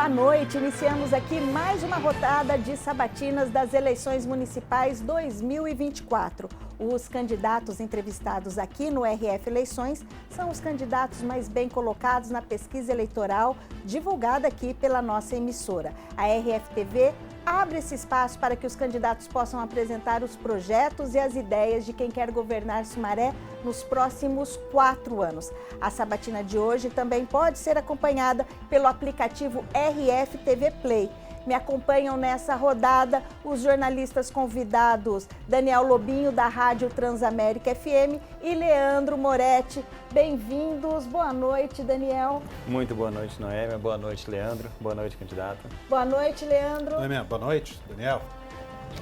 Boa noite, iniciamos aqui mais uma rodada de sabatinas das eleições municipais 2024. Os candidatos entrevistados aqui no RF Eleições são os candidatos mais bem colocados na pesquisa eleitoral divulgada aqui pela nossa emissora. A RF-TV abre esse espaço para que os candidatos possam apresentar os projetos e as ideias de quem quer governar Sumaré nos próximos 4 anos. A sabatina de hoje também pode ser acompanhada pelo aplicativo RF TV Play. Me acompanham nessa rodada os jornalistas convidados Daniel Lobinho, da Rádio Transamérica FM, e Leandro Moretti. Bem-vindos. Boa noite, Daniel. Muito boa noite, Noêmia. Boa noite, Leandro. Boa noite, candidata. Boa noite, Leandro. Noêmia, boa noite. Daniel,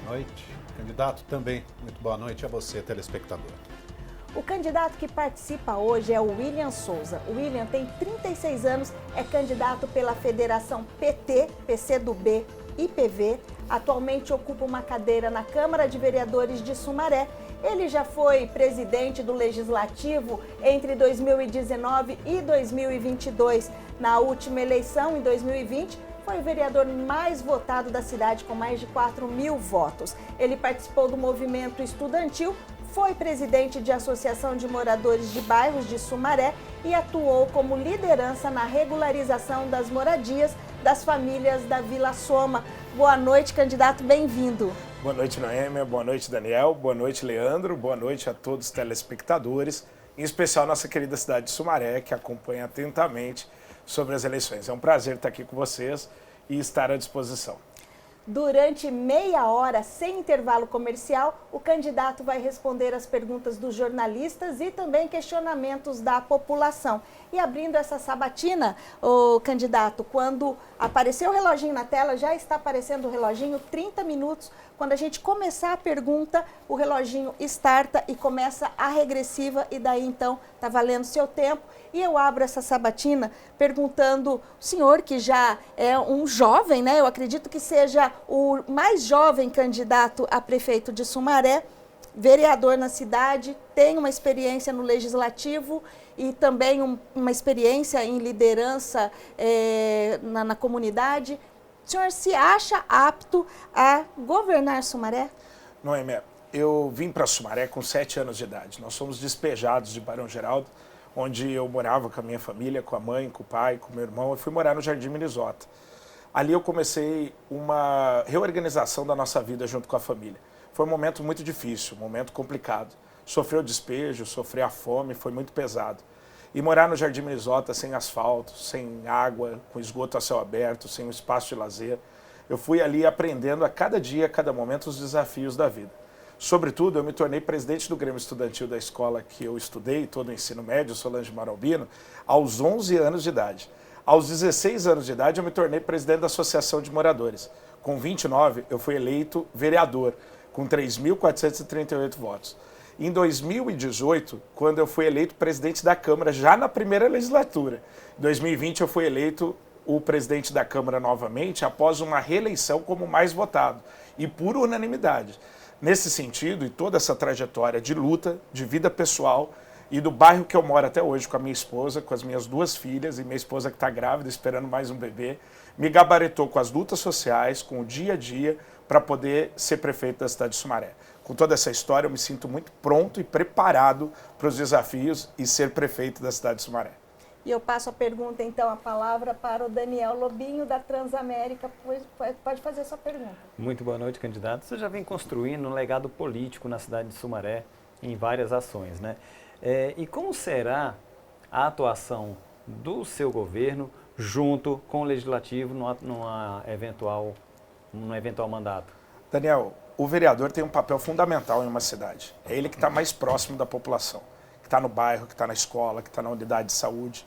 boa noite. Candidato também, muito boa noite a você, telespectador. O candidato que participa hoje é o William Souza. O William tem 36 anos, é candidato pela Federação PT, PCdoB e PV. Atualmente ocupa uma cadeira na Câmara de Vereadores de Sumaré. Ele já foi presidente do Legislativo entre 2019 e 2022. Na última eleição, em 2020, foi o vereador mais votado da cidade, com mais de 4.000 votos. Ele participou do movimento estudantil, foi presidente de Associação de Moradores de Bairros de Sumaré e atuou como liderança na regularização das moradias das famílias da Vila Soma. Boa noite, candidato, bem-vindo. Boa noite, Noêmia. Boa noite, Daniel. Boa noite, Leandro. Boa noite a todos os telespectadores, em especial a nossa querida cidade de Sumaré, que acompanha atentamente sobre as eleições. É um prazer estar aqui com vocês e estar à disposição. Durante meia hora, sem intervalo comercial, o candidato vai responder as perguntas dos jornalistas e também questionamentos da população. E abrindo essa sabatina, o candidato, quando aparecer o reloginho na tela, já está aparecendo o reloginho, 30 minutos. Quando a gente começar a pergunta, o reloginho starta e começa a regressiva e daí então está valendo seu tempo. E eu abro essa sabatina perguntando, o senhor que já é um jovem, né? Eu acredito que seja o mais jovem candidato a prefeito de Sumaré, vereador na cidade, tem uma experiência no Legislativo e também uma experiência em liderança na comunidade. O senhor se acha apto a governar Sumaré? Noêmia, eu vim para Sumaré com 7 anos de idade. Nós fomos despejados de Barão Geraldo, onde eu morava com a minha família, com a mãe, com o pai, com o meu irmão. Eu fui morar no Jardim Minnesota. Ali eu comecei uma reorganização da nossa vida junto com a família. Foi um momento muito difícil, um momento complicado. Sofreu despejo, sofrer a fome, foi muito pesado. E morar no Jardim Minnesota sem asfalto, sem água, com esgoto a céu aberto, sem um espaço de lazer. Eu fui ali aprendendo a cada dia, a cada momento, os desafios da vida. Sobretudo, eu me tornei presidente do Grêmio Estudantil da escola que eu estudei, todo o ensino médio, Solange Maralbino, aos 11 anos de idade. Aos 16 anos de idade, eu me tornei presidente da Associação de Moradores. Com 29, eu fui eleito vereador, com 3.438 votos. Em 2018, quando eu fui eleito presidente da Câmara, já na primeira legislatura. Em 2020, eu fui eleito o presidente da Câmara novamente, após uma reeleição como mais votado, e por unanimidade. Nesse sentido, e toda essa trajetória de luta, de vida pessoal, e do bairro que eu moro até hoje com a minha esposa, com as minhas 2 filhas, e minha esposa que está grávida, esperando mais um bebê, me gabaritou com as lutas sociais, com o dia a dia, para poder ser prefeito da cidade de Sumaré. Com toda essa história, eu me sinto muito pronto e preparado para os desafios e ser prefeito da cidade de Sumaré. E eu passo a pergunta, então, a palavra para o Daniel Lobinho, da Transamérica. Pode fazer a sua pergunta. Muito boa noite, candidato. Você já vem construindo um legado político na cidade de Sumaré em várias ações, né? E como será a atuação do seu governo junto com o Legislativo num eventual mandato? Daniel, o vereador tem um papel fundamental em uma cidade. É ele que está mais próximo da população, que está no bairro, que está na escola, que está na unidade de saúde.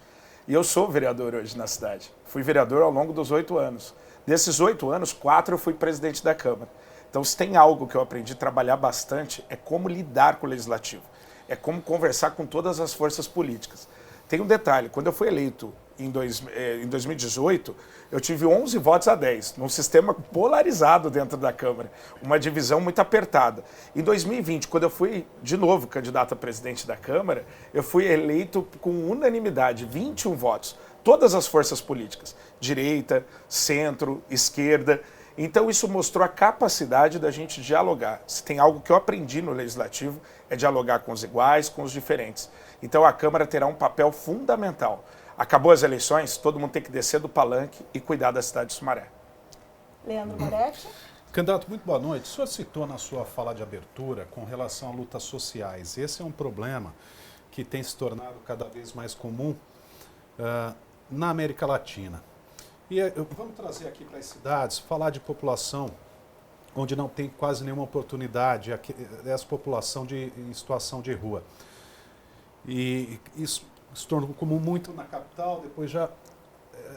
E eu sou vereador hoje na cidade. Fui vereador ao longo dos 8 anos. Desses 8 anos, 4 eu fui presidente da Câmara. Então, se tem algo que eu aprendi a trabalhar bastante, é como lidar com o Legislativo. É como conversar com todas as forças políticas. Tem um detalhe, quando eu fui eleito em 2018, eu tive 11 votos a 10, num sistema polarizado dentro da Câmara, uma divisão muito apertada. Em 2020, quando eu fui de novo candidato a presidente da Câmara, eu fui eleito com unanimidade, 21 votos. todas as forças políticas, direita, centro, esquerda. Então isso mostrou a capacidade da gente dialogar. Se tem algo que eu aprendi no Legislativo, é dialogar com os iguais, com os diferentes. Então a Câmara terá um papel fundamental. Acabou as eleições, todo mundo tem que descer do palanque e cuidar da cidade de Sumaré. Leandro Moretti. Candidato, muito boa noite. O senhor citou na sua fala de abertura com relação a lutas sociais. Esse é um problema que tem se tornado cada vez mais comum na América Latina. E vamos trazer aqui para as cidades, falar de população onde não tem quase nenhuma oportunidade, essa população em situação de rua. E isso se tornou comum muito na capital, depois já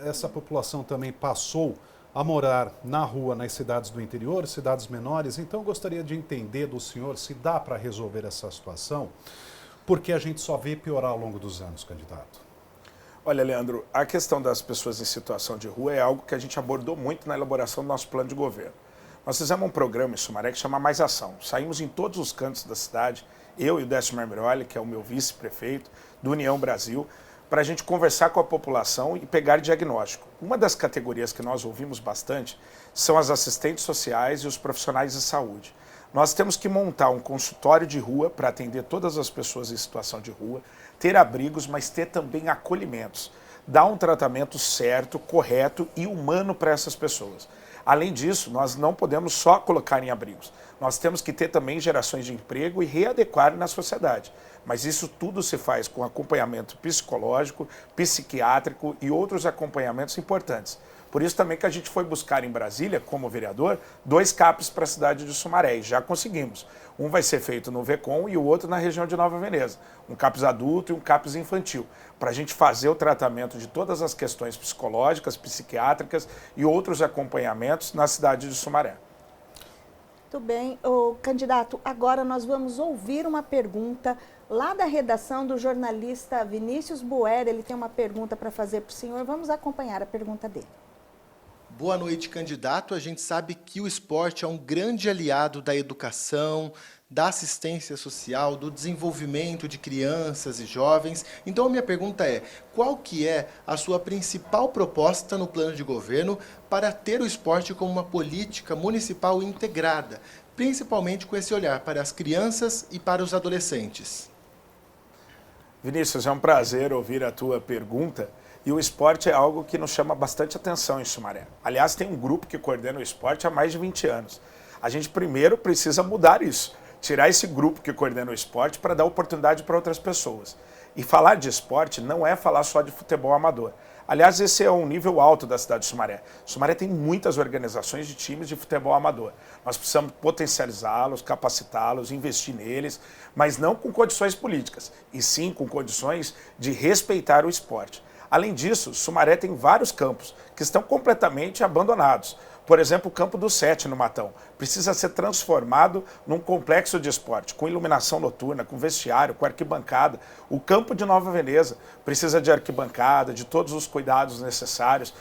essa população também passou a morar na rua nas cidades do interior, cidades menores. Então eu gostaria de entender do senhor se dá para resolver essa situação, porque a gente só vê piorar ao longo dos anos, candidato. Olha, Leandro, a questão das pessoas em situação de rua é algo que a gente abordou muito na elaboração do nosso plano de governo. Nós fizemos um programa em Sumaré que chama Mais Ação. Saímos em todos os cantos da cidade, eu e o Décio Marmiroli, que é o meu vice-prefeito do União Brasil, para a gente conversar com a população e pegar diagnóstico. Uma das categorias que nós ouvimos bastante são as assistentes sociais e os profissionais de saúde. Nós temos que montar um consultório de rua para atender todas as pessoas em situação de rua, ter abrigos, mas ter também acolhimentos. Dar um tratamento certo, correto e humano para essas pessoas. Além disso, nós não podemos só colocar em abrigos. Nós temos que ter também gerações de emprego e readequar na sociedade. Mas isso tudo se faz com acompanhamento psicológico, psiquiátrico e outros acompanhamentos importantes. Por isso também que a gente foi buscar em Brasília, como vereador, 2 CAPs para a cidade de Sumaré, e já conseguimos. Um vai ser feito no VECOM e o outro na região de Nova Veneza. Um CAPs adulto e um CAPs infantil, para a gente fazer o tratamento de todas as questões psicológicas, psiquiátricas e outros acompanhamentos na cidade de Sumaré. Muito bem. Candidato, agora nós vamos ouvir uma pergunta lá da redação do jornalista Vinícius Buer. Ele tem uma pergunta para fazer para o senhor. Vamos acompanhar a pergunta dele. Boa noite, candidato. A gente sabe que o esporte é um grande aliado da educação, da assistência social, do desenvolvimento de crianças e jovens. Então, a minha pergunta é, qual que é a sua principal proposta no plano de governo para ter o esporte como uma política municipal integrada, principalmente com esse olhar para as crianças e para os adolescentes? Vinícius, é um prazer ouvir a tua pergunta. E o esporte é algo que nos chama bastante atenção em Sumaré. Aliás, tem um grupo que coordena o esporte há mais de 20 anos. A gente primeiro precisa mudar isso, tirar esse grupo que coordena o esporte para dar oportunidade para outras pessoas. E falar de esporte não é falar só de futebol amador. Aliás, esse é um nível alto da cidade de Sumaré. Sumaré tem muitas organizações de times de futebol amador. Nós precisamos potencializá-los, capacitá-los, investir neles, mas não com condições políticas, e sim com condições de respeitar o esporte. Além disso, Sumaré tem vários campos que estão completamente abandonados. Por exemplo, o campo do 7 no Matão precisa ser transformado num complexo de esporte, com iluminação noturna, com vestiário, com arquibancada. O campo de Nova Veneza precisa de arquibancada, de todos os cuidados necessários.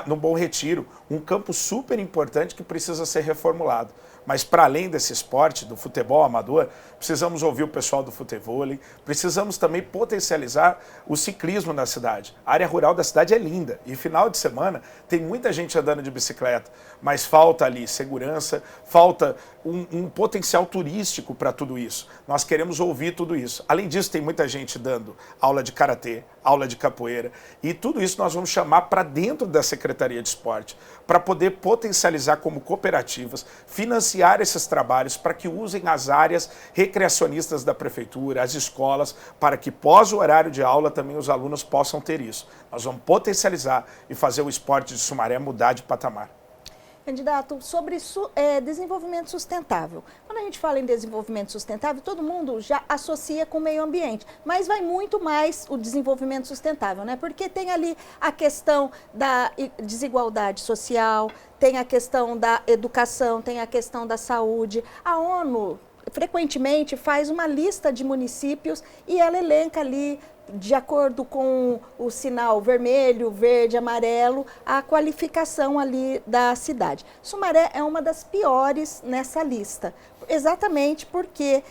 No Bom Retiro, um campo super importante que precisa ser reformulado. Mas para além desse esporte, do futebol amador, precisamos ouvir o pessoal do futevôlei, precisamos também potencializar o ciclismo na cidade. A área rural da cidade é linda e final de semana tem muita gente andando de bicicleta, mas falta ali segurança, falta um potencial turístico para tudo isso. Nós queremos ouvir tudo isso. Além disso, tem muita gente dando aula de karatê, aula de capoeira, e tudo isso nós vamos chamar para dentro da Secretaria de Esporte, para poder potencializar como cooperativas, financiar esses trabalhos para que usem as áreas recreacionistas da prefeitura, as escolas, para que pós o horário de aula também os alunos possam ter isso. Nós vamos potencializar e fazer o esporte de Sumaré mudar de patamar. Candidato, sobre desenvolvimento sustentável. Quando a gente fala em desenvolvimento sustentável, todo mundo já associa com o meio ambiente, mas vai muito mais o desenvolvimento sustentável, né? Porque tem ali a questão da desigualdade social, tem a questão da educação, tem a questão da saúde. A ONU frequentemente faz uma lista de municípios e ela elenca ali, de acordo com o sinal vermelho, verde, amarelo, a qualificação ali da cidade. Sumaré é uma das piores nessa lista, exatamente porque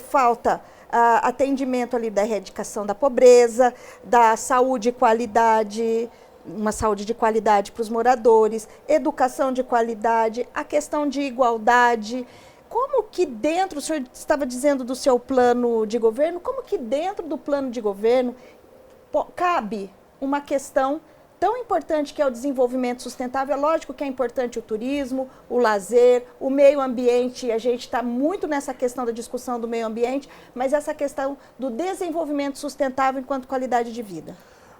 falta atendimento ali da erradicação da pobreza, da saúde e qualidade, uma saúde de qualidade para os moradores, educação de qualidade, a questão de igualdade. Como que dentro, o senhor estava dizendo do seu plano de governo, como que dentro do plano de governo cabe uma questão tão importante que é o desenvolvimento sustentável? É lógico que é importante o turismo, o lazer, o meio ambiente, a gente está muito nessa questão da discussão do meio ambiente, mas essa questão do desenvolvimento sustentável enquanto qualidade de vida.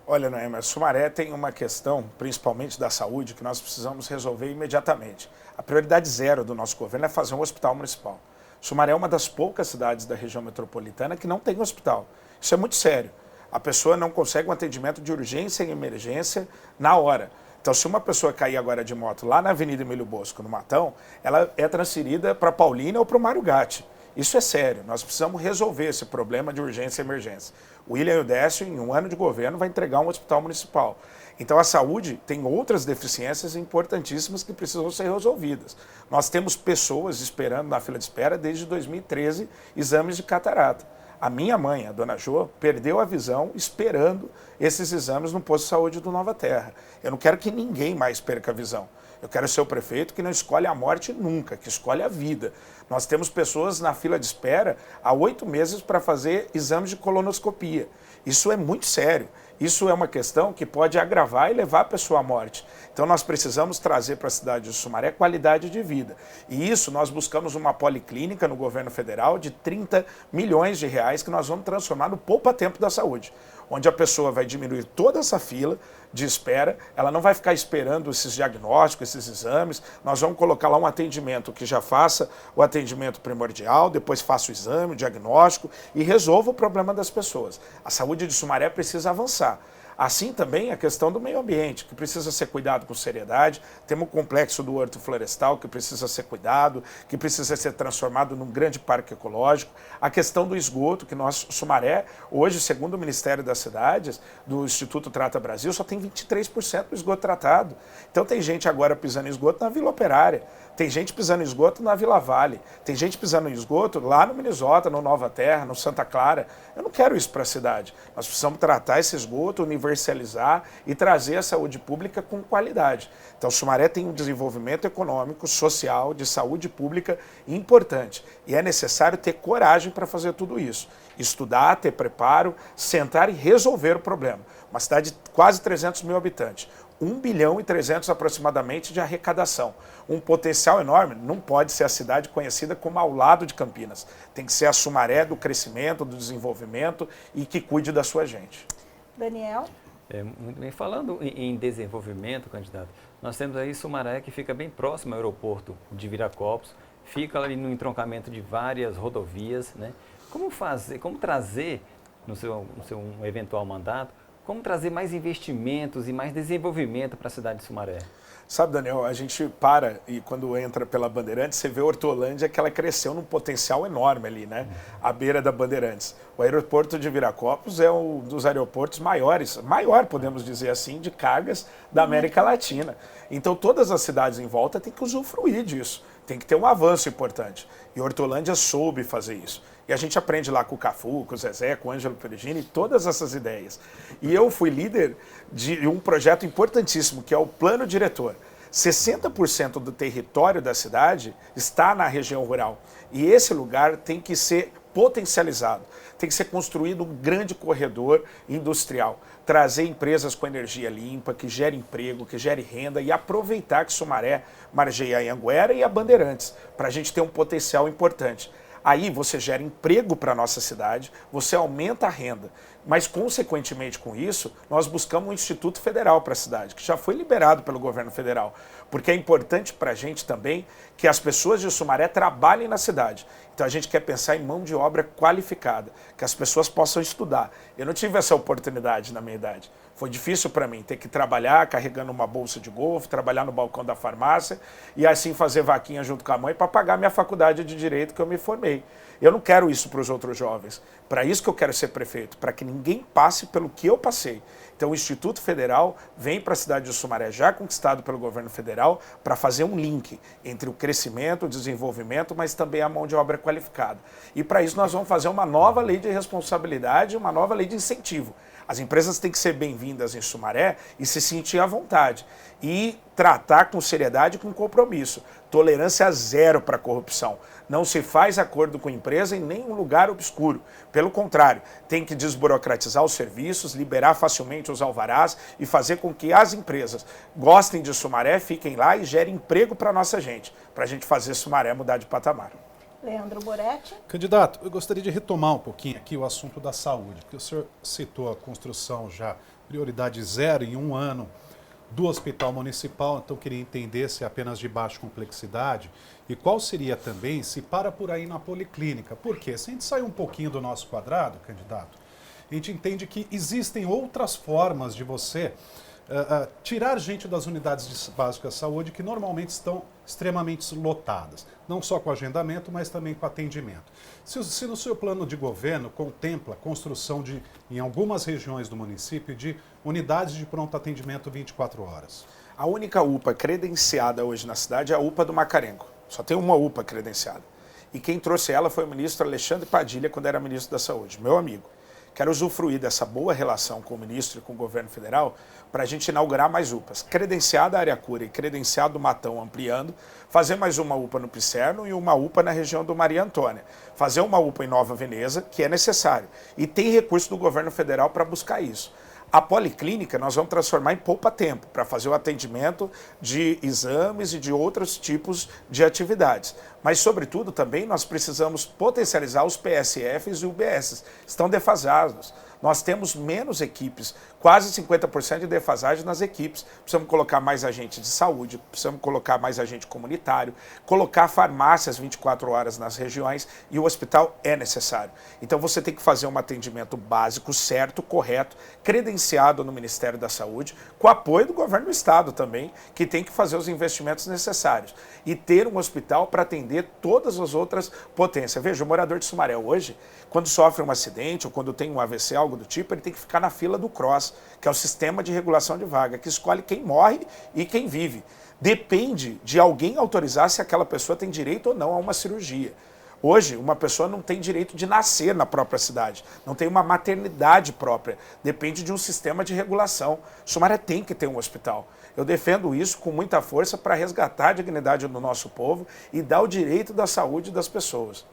Olha, Noêmia, Sumaré tem uma questão, principalmente da saúde, que nós precisamos resolver imediatamente. A prioridade zero do nosso governo é fazer um hospital municipal. Sumaré é uma das poucas cidades da região metropolitana que não tem hospital. Isso é muito sério. A pessoa não consegue um atendimento de urgência e emergência na hora. Então, se uma pessoa cair agora de moto lá na Avenida Emílio Bosco, no Matão, ela é transferida para Paulínia ou para o Mário Gatti. Isso é sério. Nós precisamos resolver esse problema de urgência e emergência. O William Eudécio, em um ano de governo, vai entregar um hospital municipal. Então, a saúde tem outras deficiências importantíssimas que precisam ser resolvidas. Nós temos pessoas esperando na fila de espera desde 2013 exames de catarata. A minha mãe, a dona Jo, perdeu a visão esperando esses exames no posto de saúde do Nova Terra. Eu não quero que ninguém mais perca a visão. Eu quero ser o prefeito que não escolhe a morte nunca, que escolhe a vida. Nós temos pessoas na fila de espera há 8 meses para fazer exames de colonoscopia. Isso é muito sério. Isso é uma questão que pode agravar e levar a pessoa à morte. Então nós precisamos trazer para a cidade de Sumaré qualidade de vida. E isso nós buscamos uma policlínica no governo federal de 30 milhões de reais que nós vamos transformar no poupa-tempo da saúde, onde a pessoa vai diminuir toda essa fila de espera, ela não vai ficar esperando esses diagnósticos, esses exames, nós vamos colocar lá um atendimento que já faça o atendimento primordial, depois faça o exame, o diagnóstico e resolva o problema das pessoas. A saúde de Sumaré precisa avançar. Assim também a questão do meio ambiente, que precisa ser cuidado com seriedade. Temos o complexo do Horto Florestal, que precisa ser cuidado, que precisa ser transformado num grande parque ecológico. A questão do esgoto, que nós, Sumaré, hoje, segundo o Ministério das Cidades, do Instituto Trata Brasil, só tem 23% do esgoto tratado. Então tem gente agora pisando em esgoto na Vila Operária, tem gente pisando em esgoto na Vila Vale, tem gente pisando em esgoto lá no Minnesota, no Nova Terra, no Santa Clara. Eu não quero isso para a cidade. Nós precisamos tratar esse esgoto, universalizar e trazer a saúde pública com qualidade. Então, Sumaré tem um desenvolvimento econômico, social, de saúde pública importante. E é necessário ter coragem para fazer tudo isso. Estudar, ter preparo, sentar e resolver o problema. Uma cidade de quase 300 mil habitantes. 1 bilhão e 300 aproximadamente de arrecadação. Um potencial enorme. Não pode ser a cidade conhecida como ao lado de Campinas. Tem que ser a Sumaré do crescimento, do desenvolvimento e que cuide da sua gente. Daniel? Muito bem. Falando em desenvolvimento, candidato, nós temos aí Sumaré, que fica bem próximo ao aeroporto de Viracopos, fica ali no entroncamento de várias rodovias, né? Como trazer, no seu eventual mandato, como trazer mais investimentos e mais desenvolvimento para a cidade de Sumaré? Sabe, Daniel, a gente para e quando entra pela Bandeirantes, você vê Hortolândia que ela cresceu num potencial enorme ali, né? À beira da Bandeirantes. O aeroporto de Viracopos é um dos aeroportos maior, podemos dizer assim, de cargas da América Latina. Então todas as cidades em volta têm que usufruir disso, tem que ter um avanço importante. E Hortolândia soube fazer isso. E a gente aprende lá com o Cafu, com o Zezé, com o Ângelo Perugini, todas essas ideias. E eu fui líder de um projeto importantíssimo, que é o Plano Diretor. 60% do território da cidade está na região rural. E esse lugar tem que ser potencializado. Tem que ser construído um grande corredor industrial. Trazer empresas com energia limpa, que gere emprego, que gere renda e aproveitar que Sumaré margeia a Anhanguera e a Bandeirantes, para a gente ter um potencial importante. Aí você gera emprego para a nossa cidade, você aumenta a renda, mas consequentemente com isso, nós buscamos um Instituto Federal para a cidade, que já foi liberado pelo governo federal, porque é importante para a gente também que as pessoas de Sumaré trabalhem na cidade. Então a gente quer pensar em mão de obra qualificada, que as pessoas possam estudar. Eu não tive essa oportunidade na minha idade. Foi difícil para mim ter que trabalhar carregando uma bolsa de golfe, trabalhar no balcão da farmácia e assim fazer vaquinha junto com a mãe para pagar minha faculdade de Direito que eu me formei. Eu não quero isso para os outros jovens. Para isso que eu quero ser prefeito, para que ninguém passe pelo que eu passei. Então o Instituto Federal vem para a cidade de Sumaré, já conquistado pelo governo federal, para fazer um link entre o crescimento, o desenvolvimento, mas também a mão de obra qualificada. E para isso nós vamos fazer uma nova lei de responsabilidade, uma nova lei de incentivo. As empresas têm que ser bem-vindas em Sumaré e se sentir à vontade. E tratar com seriedade e com compromisso. Tolerância zero para a corrupção. Não se faz acordo com empresa em nenhum lugar obscuro. Pelo contrário, tem que desburocratizar os serviços, liberar facilmente os alvarás e fazer com que as empresas gostem de Sumaré, fiquem lá e gerem emprego para a nossa gente, para a gente fazer Sumaré mudar de patamar. Leandro Boretti. Candidato, eu gostaria de retomar um pouquinho aqui o assunto da saúde, porque o senhor citou a construção já, prioridade zero em 1 ano, do Hospital Municipal, então eu queria entender se é apenas de baixa complexidade e qual seria também se para por aí na Policlínica. Por quê? Se a gente sair um pouquinho do nosso quadrado, candidato, a gente entende que existem outras formas de você tirar gente das unidades básicas de saúde que normalmente estão extremamente lotadas, não só com agendamento, mas também com atendimento. Se no seu plano de governo contempla a construção em algumas regiões do município de unidades de pronto atendimento 24 horas. A única UPA credenciada hoje na cidade é a UPA do Macarenco. Só tem uma UPA credenciada. E quem trouxe ela foi o ministro Alexandre Padilha, quando era ministro da Saúde, meu amigo. Quero usufruir dessa boa relação com o ministro e com o governo federal para a gente inaugurar mais UPAs. Credenciada a Ariacura e credenciado o Matão ampliando, fazer mais uma UPA no Picerno e uma UPA na região do Maria Antônia. Fazer uma UPA em Nova Veneza, que é necessário. E tem recurso do governo federal para buscar isso. A policlínica nós vamos transformar em poupa-tempo para fazer o atendimento de exames e de outros tipos de atividades. Mas, sobretudo, também nós precisamos potencializar os PSFs e UBSs. Estão defasados. Nós temos menos equipes, quase 50% de defasagem nas equipes. Precisamos colocar mais agente de saúde, precisamos colocar mais agente comunitário, colocar farmácias 24 horas nas regiões e o hospital é necessário. Então você tem que fazer um atendimento básico, certo, correto, credenciado no Ministério da Saúde, com apoio do governo do Estado também, que tem que fazer os investimentos necessários. E ter um hospital para atender todas as outras potências. Veja, o morador de Sumaré hoje, quando sofre um acidente ou quando tem um AVC, algo do tipo, ele tem que ficar na fila do CROSS, que é o Sistema de Regulação de Vaga, que escolhe quem morre e quem vive. Depende de alguém autorizar se aquela pessoa tem direito ou não a uma cirurgia. Hoje, uma pessoa não tem direito de nascer na própria cidade, não tem uma maternidade própria, depende de um sistema de regulação. Sumaré tem que ter um hospital. Eu defendo isso com muita força para resgatar a dignidade do nosso povo e dar o direito da saúde das pessoas.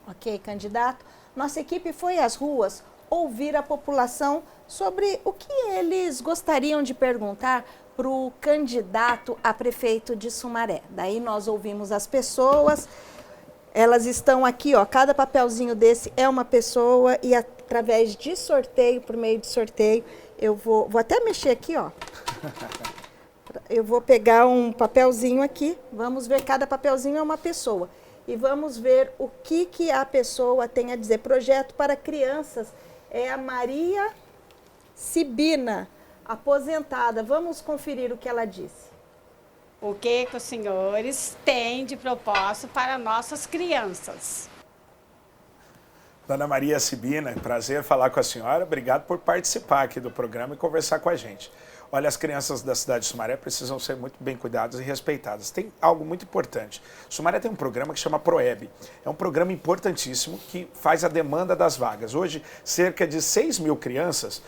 Ok, candidato. Nossa equipe foi às ruas ouvir a população sobre o que eles gostariam de perguntar para o candidato a prefeito de Sumaré. Daí nós ouvimos as pessoas, elas estão aqui, ó, cada papelzinho desse é uma pessoa e através de sorteio, por meio de sorteio, eu vou até mexer aqui, ó. Eu vou pegar um papelzinho aqui, vamos ver, cada papelzinho é uma pessoa. E vamos ver o que a pessoa tem a dizer. Projeto para crianças é a Maria Sibina, aposentada. Vamos conferir o que ela disse. O que os senhores têm de propósito para nossas crianças? Dona Maria Sibina, prazer falar com a senhora. Obrigado por participar aqui do programa e conversar com a gente. Olha, as crianças da cidade de Sumaré precisam ser muito bem cuidadas e respeitadas. Tem algo muito importante. Sumaré tem um programa que chama PROEB. É um programa importantíssimo que faz a demanda das vagas. Hoje, cerca de 6 mil crianças,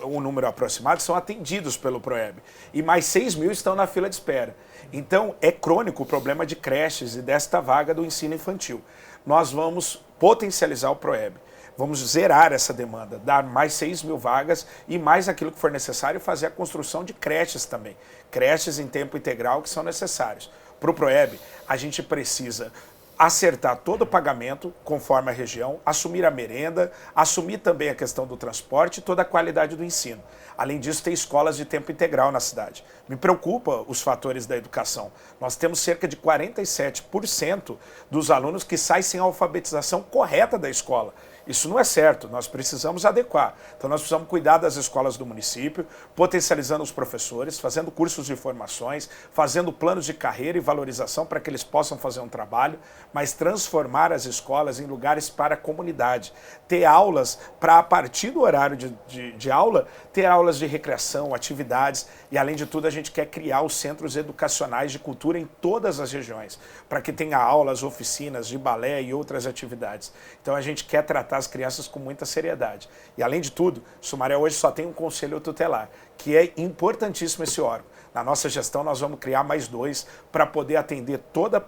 um número aproximado, são atendidos pelo PROEB. E mais 6 mil estão na fila de espera. Então, é crônico o problema de creches e desta vaga do ensino infantil. Nós vamos potencializar o PROEB. Vamos zerar essa demanda, dar mais 6 mil vagas e mais aquilo que for necessário, fazer a construção de creches também. Creches em tempo integral que são necessários. Para o PROEB, a gente precisa acertar todo o pagamento conforme a região, assumir a merenda, assumir também a questão do transporte e toda a qualidade do ensino. Além disso, tem escolas de tempo integral na cidade. Me preocupa os fatores da educação. Nós temos cerca de 47% dos alunos que saem sem a alfabetização correta da escola. Isso não é certo, nós precisamos adequar. Então nós precisamos cuidar das escolas do município, potencializando os professores, fazendo cursos de formações, fazendo planos de carreira e valorização para que eles possam fazer um trabalho, mas transformar as escolas em lugares para a comunidade. Ter aulas para, a partir do horário de aula, ter aulas de recreação, atividades, e além de tudo a gente quer criar os centros educacionais de cultura em todas as regiões, para que tenha aulas, oficinas de balé e outras atividades. Então a gente quer tratar as crianças com muita seriedade. E além de tudo, Sumaré hoje só tem um conselho tutelar, que é importantíssimo esse órgão. Na nossa gestão nós vamos criar mais 2 para poder atender toda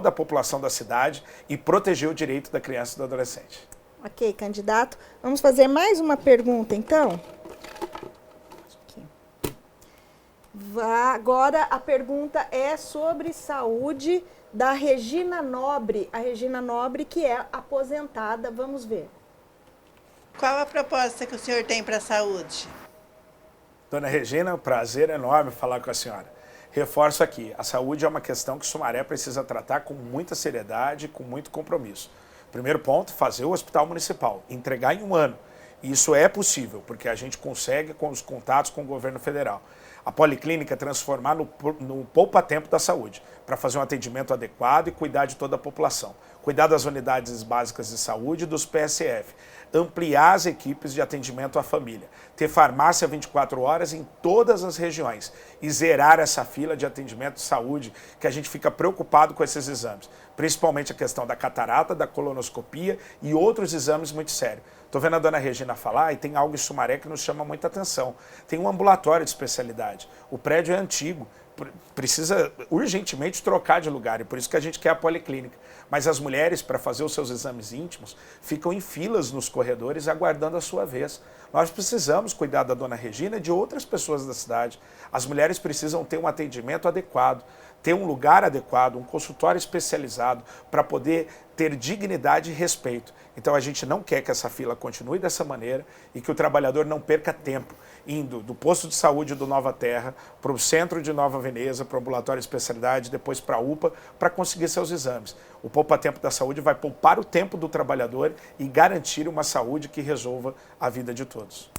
a população da cidade e proteger o direito da criança e do adolescente. Ok, candidato. Vamos fazer mais uma pergunta, então? Aqui. Agora a pergunta é sobre saúde da Regina Nobre. A Regina Nobre, que é aposentada. Vamos ver. Qual a proposta que o senhor tem para a saúde? Dona Regina, um prazer enorme falar com a senhora. Reforço aqui, a saúde é uma questão que Sumaré precisa tratar com muita seriedade, com muito compromisso. Primeiro ponto, fazer o hospital municipal, entregar em 1 ano. E isso é possível, porque a gente consegue com os contatos com o governo federal. A policlínica transformar no poupa-tempo da saúde, para fazer um atendimento adequado e cuidar de toda a população. Cuidar das unidades básicas de saúde e dos PSF. Ampliar as equipes de atendimento à família. Ter farmácia 24 horas em todas as regiões. E zerar essa fila de atendimento de saúde, que a gente fica preocupado com esses exames. Principalmente a questão da catarata, da colonoscopia e outros exames muito sérios. Estou vendo a dona Regina falar e tem algo em Sumaré que nos chama muita atenção. Tem um ambulatório de especialidade. O prédio é antigo, precisa urgentemente trocar de lugar e por isso que a gente quer a policlínica. Mas as mulheres, para fazer os seus exames íntimos, ficam em filas nos corredores aguardando a sua vez. Nós precisamos cuidar da dona Regina e de outras pessoas da cidade. As mulheres precisam ter um atendimento adequado, ter um lugar adequado, um consultório especializado para poder ter dignidade e respeito. Então a gente não quer que essa fila continue dessa maneira e que o trabalhador não perca tempo indo do posto de saúde do Nova Terra para o centro de Nova Veneza, para o ambulatório de especialidade, depois para a UPA, para conseguir seus exames. O poupa-tempo da saúde vai poupar o tempo do trabalhador e garantir uma saúde que resolva a vida de todos.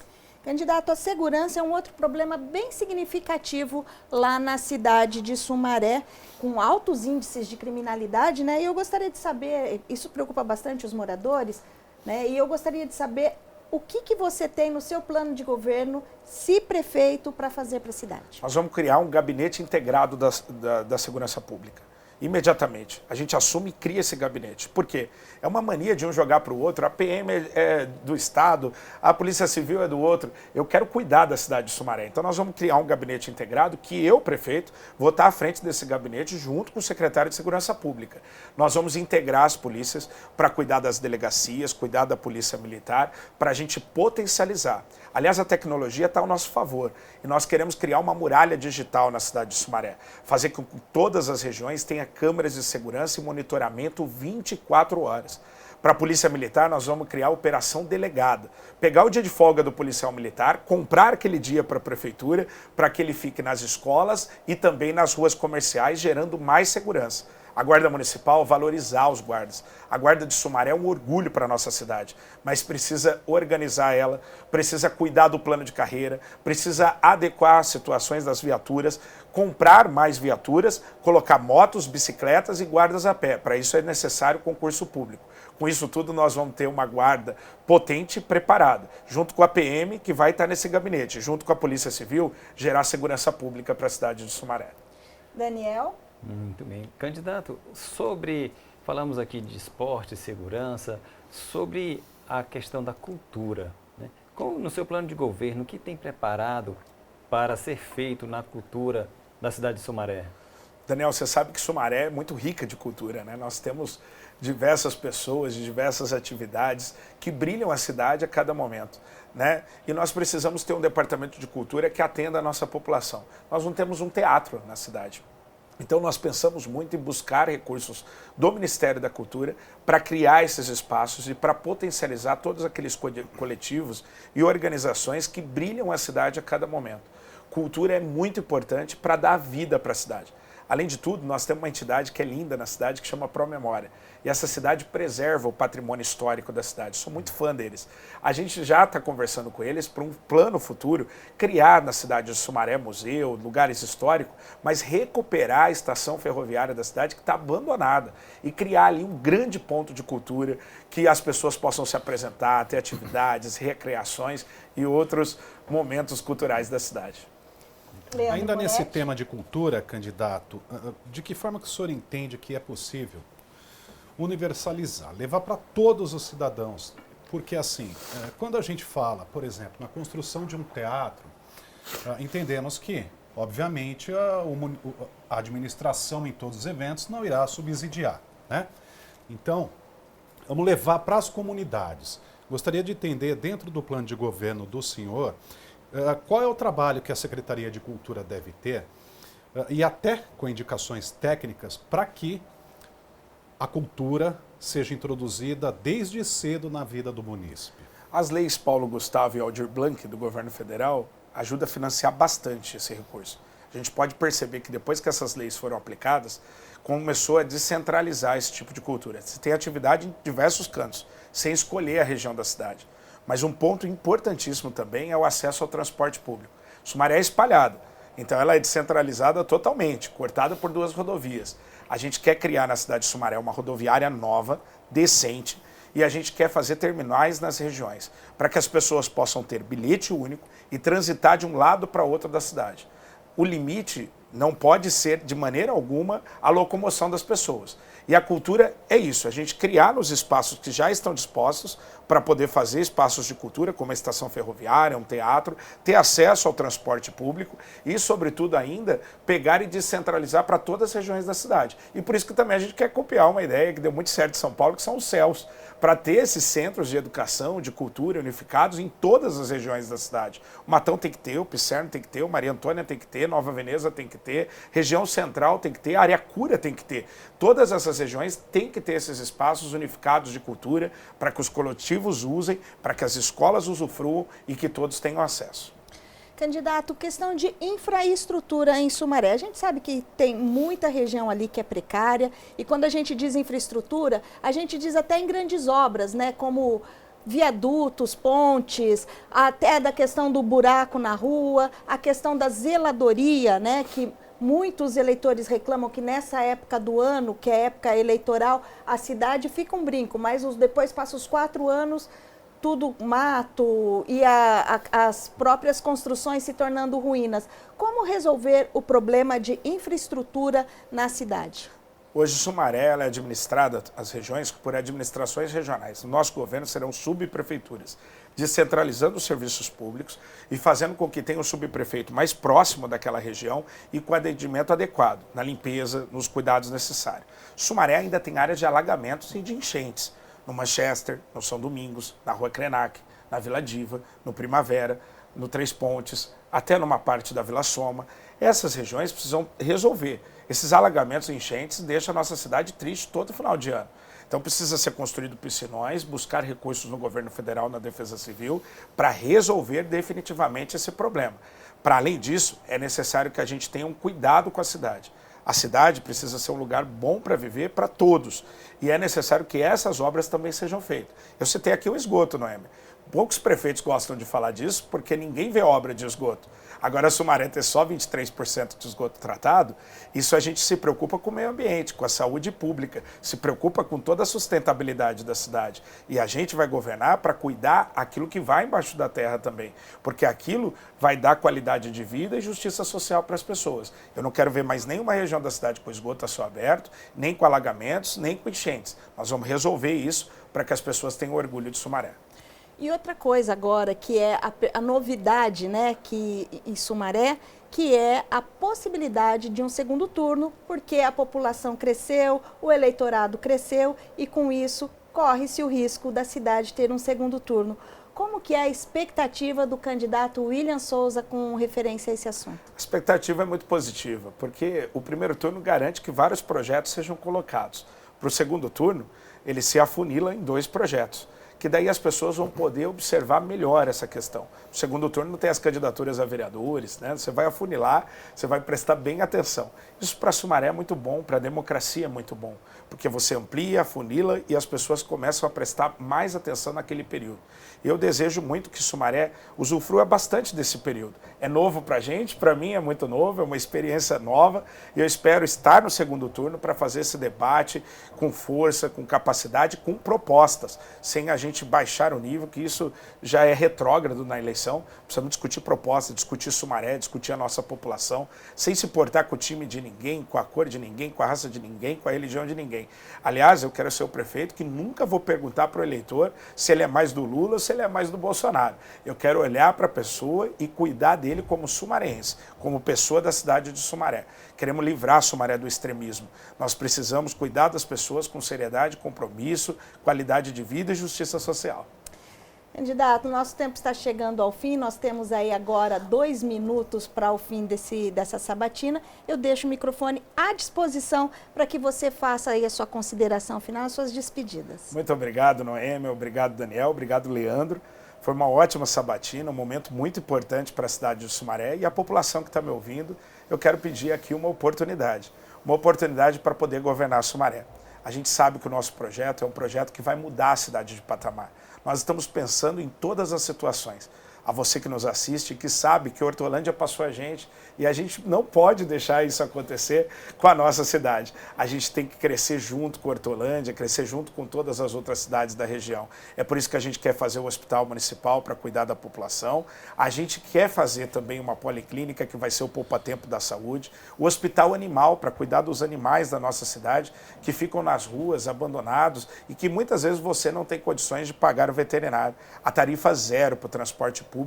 Candidato, a segurança é um outro problema bem significativo lá na cidade de Sumaré, com altos índices de criminalidade, né? E eu gostaria de saber, isso preocupa bastante os moradores, né? E eu gostaria de saber o que você tem no seu plano de governo, se prefeito, para fazer para a cidade. Nós vamos criar um gabinete integrado da segurança pública. Imediatamente. A gente assume e cria esse gabinete. Por quê? É uma mania de um jogar para o outro. A PM é do Estado, a Polícia Civil é do outro. Eu quero cuidar da cidade de Sumaré. Então nós vamos criar um gabinete integrado que eu, prefeito, vou estar à frente desse gabinete junto com o secretário de Segurança Pública. Nós vamos integrar as polícias para cuidar das delegacias, cuidar da Polícia Militar, para a gente potencializar. Aliás, a tecnologia está ao nosso favor e nós queremos criar uma muralha digital na cidade de Sumaré, fazer com que todas as regiões tenham câmeras de segurança e monitoramento 24 horas. Para a Polícia Militar, nós vamos criar a Operação Delegada. Pegar o dia de folga do policial militar, comprar aquele dia para a prefeitura, para que ele fique nas escolas e também nas ruas comerciais, gerando mais segurança. A Guarda Municipal, valorizar os guardas. A Guarda de Sumaré é um orgulho para a nossa cidade, mas precisa organizar ela, precisa cuidar do plano de carreira, precisa adequar as situações das viaturas, comprar mais viaturas, colocar motos, bicicletas e guardas a pé. Para isso é necessário concurso público. Com isso tudo, nós vamos ter uma guarda potente e preparada, junto com a PM, que vai estar nesse gabinete, junto com a Polícia Civil, gerar segurança pública para a cidade de Sumaré. Daniel? Muito bem. Candidato, falamos aqui de esporte, segurança, sobre a questão da cultura, né? No seu plano de governo, o que tem preparado para ser feito na cultura da cidade de Sumaré? Daniel, você sabe que Sumaré é muito rica de cultura, né? Nós temos diversas pessoas de diversas atividades que brilham a cidade a cada momento, né? E nós precisamos ter um departamento de cultura que atenda a nossa população. Nós não temos um teatro na cidade. Então nós pensamos muito em buscar recursos do Ministério da Cultura para criar esses espaços e para potencializar todos aqueles coletivos e organizações que brilham a cidade a cada momento. Cultura é muito importante para dar vida para a cidade. Além de tudo, nós temos uma entidade que é linda na cidade, que chama Promemória. E essa cidade preserva o patrimônio histórico da cidade. Sou muito fã deles. A gente já está conversando com eles para um plano futuro, criar na cidade de Sumaré museu, lugares históricos, mas recuperar a estação ferroviária da cidade que está abandonada e criar ali um grande ponto de cultura que as pessoas possam se apresentar, ter atividades, recreações e outros momentos culturais da cidade. Leandro Ainda nesse Moretti. tema de cultura, candidato, de que forma que o senhor entende que é possível universalizar, levar para todos os cidadãos? Porque assim, quando a gente fala, por exemplo, na construção de um teatro, entendemos que, obviamente, a administração em todos os eventos não irá subsidiar, né? Então, vamos levar para as comunidades. Gostaria de entender, dentro do plano de governo do senhor, qual é o trabalho que a Secretaria de Cultura deve ter, e até com indicações técnicas, para que a cultura seja introduzida desde cedo na vida do munícipe? As leis Paulo Gustavo e Aldir Blanc do governo federal ajudam a financiar bastante esse recurso. A gente pode perceber que depois que essas leis foram aplicadas, começou a descentralizar esse tipo de cultura. Você tem atividade em diversos cantos, sem escolher a região da cidade. Mas um ponto importantíssimo também é o acesso ao transporte público. Sumaré é espalhada, então ela é descentralizada totalmente, cortada por 2 rodovias. A gente quer criar na cidade de Sumaré uma rodoviária nova, decente, e a gente quer fazer terminais nas regiões, para que as pessoas possam ter bilhete único e transitar de um lado para outro da cidade. O limite não pode ser, de maneira alguma, a locomoção das pessoas. E a cultura é isso, a gente criar nos espaços que já estão dispostos para poder fazer espaços de cultura, como a estação ferroviária, um teatro, ter acesso ao transporte público e, sobretudo ainda, pegar e descentralizar para todas as regiões da cidade. E por isso que também a gente quer copiar uma ideia que deu muito certo em São Paulo, que são os CELS, para ter esses centros de educação, de cultura unificados em todas as regiões da cidade. O Matão tem que ter, o Pisserno tem que ter, o Maria Antônia tem que ter, Nova Veneza tem que ter, região central tem que ter, a Ariacura tem que ter. Todas essas regiões têm que ter esses espaços unificados de cultura para que os coletivos usem, para que as escolas usufruam e que todos tenham acesso. Candidato, questão de infraestrutura em Sumaré. A gente sabe que tem muita região ali que é precária e quando a gente diz infraestrutura, a gente diz até em grandes obras, né, como viadutos, pontes, até da questão do buraco na rua, a questão da zeladoria, né, que muitos eleitores reclamam que nessa época do ano, que é época eleitoral, a cidade fica um brinco, mas depois passa os 4 anos, tudo mato e as próprias construções se tornando ruínas. Como resolver o problema de infraestrutura na cidade? Hoje, Sumaré ela é administrada, as regiões, por administrações regionais. No nosso governo serão subprefeituras, descentralizando os serviços públicos e fazendo com que tenha um subprefeito mais próximo daquela região e com atendimento adequado, na limpeza, nos cuidados necessários. Sumaré ainda tem áreas de alagamentos e de enchentes. No Manchester, no São Domingos, na Rua Krenak, na Vila Diva, no Primavera, no Três Pontes, até numa parte da Vila Soma. Essas regiões precisam resolver. Esses alagamentos e enchentes deixam a nossa cidade triste todo final de ano. Então precisa ser construído piscinões, buscar recursos no governo federal, na Defesa Civil, para resolver definitivamente esse problema. Para além disso, é necessário que a gente tenha um cuidado com a cidade. A cidade precisa ser um lugar bom para viver para todos. E é necessário que essas obras também sejam feitas. Eu citei aqui o esgoto, Noemi. Poucos prefeitos gostam de falar disso porque ninguém vê obra de esgoto. Agora, Sumaré ter só 23% de esgoto tratado, isso a gente se preocupa com o meio ambiente, com a saúde pública, se preocupa com toda a sustentabilidade da cidade. E a gente vai governar para cuidar aquilo que vai embaixo da terra também, porque aquilo vai dar qualidade de vida e justiça social para as pessoas. Eu não quero ver mais nenhuma região da cidade com esgoto a céu aberto, nem com alagamentos, nem com enchentes. Nós vamos resolver isso para que as pessoas tenham orgulho de Sumaré. E outra coisa agora, que é a novidade, né, que em Sumaré, que é a possibilidade de um segundo turno, porque a população cresceu, o eleitorado cresceu e com isso corre-se o risco da cidade ter um segundo turno. Como que é a expectativa do candidato William Souza com referência a esse assunto? A expectativa é muito positiva, porque o primeiro turno garante que vários projetos sejam colocados. Para o segundo turno, ele se afunila em 2 projetos, que daí as pessoas vão poder observar melhor essa questão. No segundo turno tem as candidaturas a vereadores, né? Você vai afunilar, você vai prestar bem atenção. Isso para Sumaré é muito bom, para a democracia é muito bom, porque você amplia, afunila e as pessoas começam a prestar mais atenção naquele período. Eu desejo muito que Sumaré usufrua bastante desse período. É novo para a gente, para mim é muito novo, é uma experiência nova e eu espero estar no segundo turno para fazer esse debate com força, com capacidade, com propostas, sem a gente baixar o nível, que isso já é retrógrado na eleição. Precisamos discutir propostas, discutir Sumaré, discutir a nossa população, sem se importar com o time de ninguém, com a cor de ninguém, com a raça de ninguém, com a religião de ninguém. Aliás, eu quero ser o prefeito que nunca vou perguntar para o eleitor se ele é mais do Lula ou se ele é mais do Bolsonaro. Eu quero olhar para a pessoa e cuidar dele como sumarense, como pessoa da cidade de Sumaré. Queremos livrar Sumaré do extremismo. Nós precisamos cuidar das pessoas com seriedade, compromisso, qualidade de vida e justiça social. Candidato, nosso tempo está chegando ao fim, nós temos aí agora 2 minutos para o fim dessa sabatina. Eu deixo o microfone à disposição para que você faça aí a sua consideração final, as suas despedidas. Muito obrigado, Noêmia, obrigado, Daniel, obrigado, Leandro. Foi uma ótima sabatina, um momento muito importante para a cidade de Sumaré e a população que está me ouvindo. Eu quero pedir aqui uma oportunidade para poder governar Sumaré. A gente sabe que o nosso projeto é um projeto que vai mudar a cidade de patamar. Nós estamos pensando em todas as situações. A você que nos assiste, que sabe que Hortolândia passou a gente e a gente não pode deixar isso acontecer com a nossa cidade. A gente tem que crescer junto com Hortolândia, crescer junto com todas as outras cidades da região. É por isso que a gente quer fazer o hospital municipal para cuidar da população. A gente quer fazer também uma policlínica que vai ser o poupa-tempo da saúde. O hospital animal para cuidar dos animais da nossa cidade que ficam nas ruas, abandonados e que muitas vezes você não tem condições de pagar o veterinário. A tarifa zero para o transporte público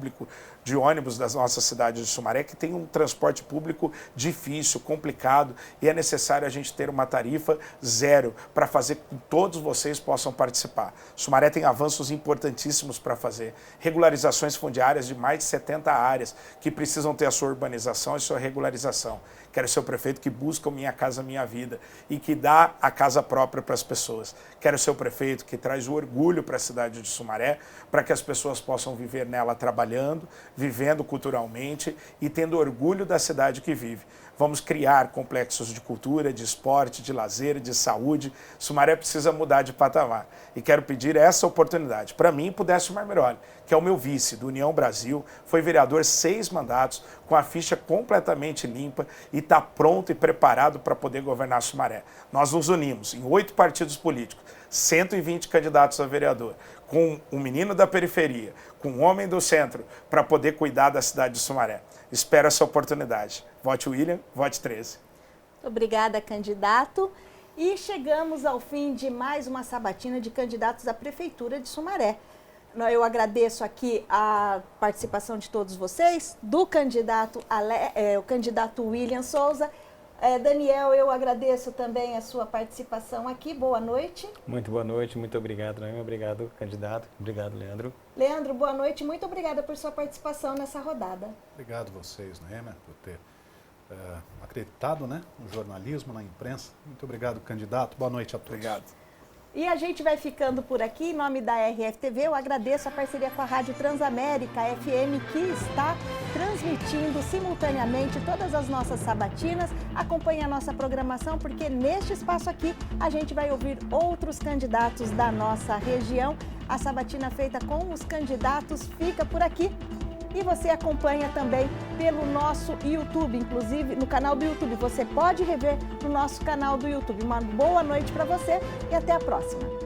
de ônibus da nossa cidade de Sumaré, que tem um transporte público difícil, complicado, e é necessário a gente ter uma tarifa zero para fazer com que todos vocês possam participar. Sumaré tem avanços importantíssimos para fazer, regularizações fundiárias de mais de 70 áreas que precisam ter a sua urbanização e sua regularização. Quero ser o prefeito que busca o Minha Casa Minha Vida e que dá a casa própria para as pessoas. Quero ser o prefeito que traz o orgulho para a cidade de Sumaré, para que as pessoas possam viver nela trabalhando, vivendo culturalmente e tendo orgulho da cidade que vive. Vamos criar complexos de cultura, de esporte, de lazer, de saúde. Sumaré precisa mudar de patamar. E quero pedir essa oportunidade. Para mim, para o Décio Marmeroli, que é o meu vice do União Brasil, foi vereador 6 mandatos, com a ficha completamente limpa e está pronto e preparado para poder governar Sumaré. Nós nos unimos em 8 partidos políticos, 120 candidatos a vereador, com um menino da periferia, com um homem do centro, para poder cuidar da cidade de Sumaré. Espero essa oportunidade. Vote William, vote 13. Obrigada, candidato. E chegamos ao fim de mais uma sabatina de candidatos à Prefeitura de Sumaré. Eu agradeço aqui a participação de todos vocês, do candidato, o candidato William Souza. Daniel, eu agradeço também a sua participação aqui. Boa noite. Muito boa noite, muito obrigado, Noêmia. Obrigado, candidato. Obrigado, Leandro. Leandro, boa noite. Muito obrigada por sua participação nessa rodada. Obrigado a vocês, Noêmia, por ter acreditado, né, no jornalismo, na imprensa. Muito obrigado, candidato. Boa noite a todos. Obrigado. E a gente vai ficando por aqui. Em nome da RFTV, eu agradeço a parceria com a Rádio Transamérica FM, que está transmitindo simultaneamente todas as nossas sabatinas. Acompanhe a nossa programação, porque neste espaço aqui a gente vai ouvir outros candidatos da nossa região. A sabatina feita com os candidatos fica por aqui. E você acompanha também pelo nosso YouTube, inclusive no canal do YouTube. Você pode rever no nosso canal do YouTube. Uma boa noite para você e até a próxima.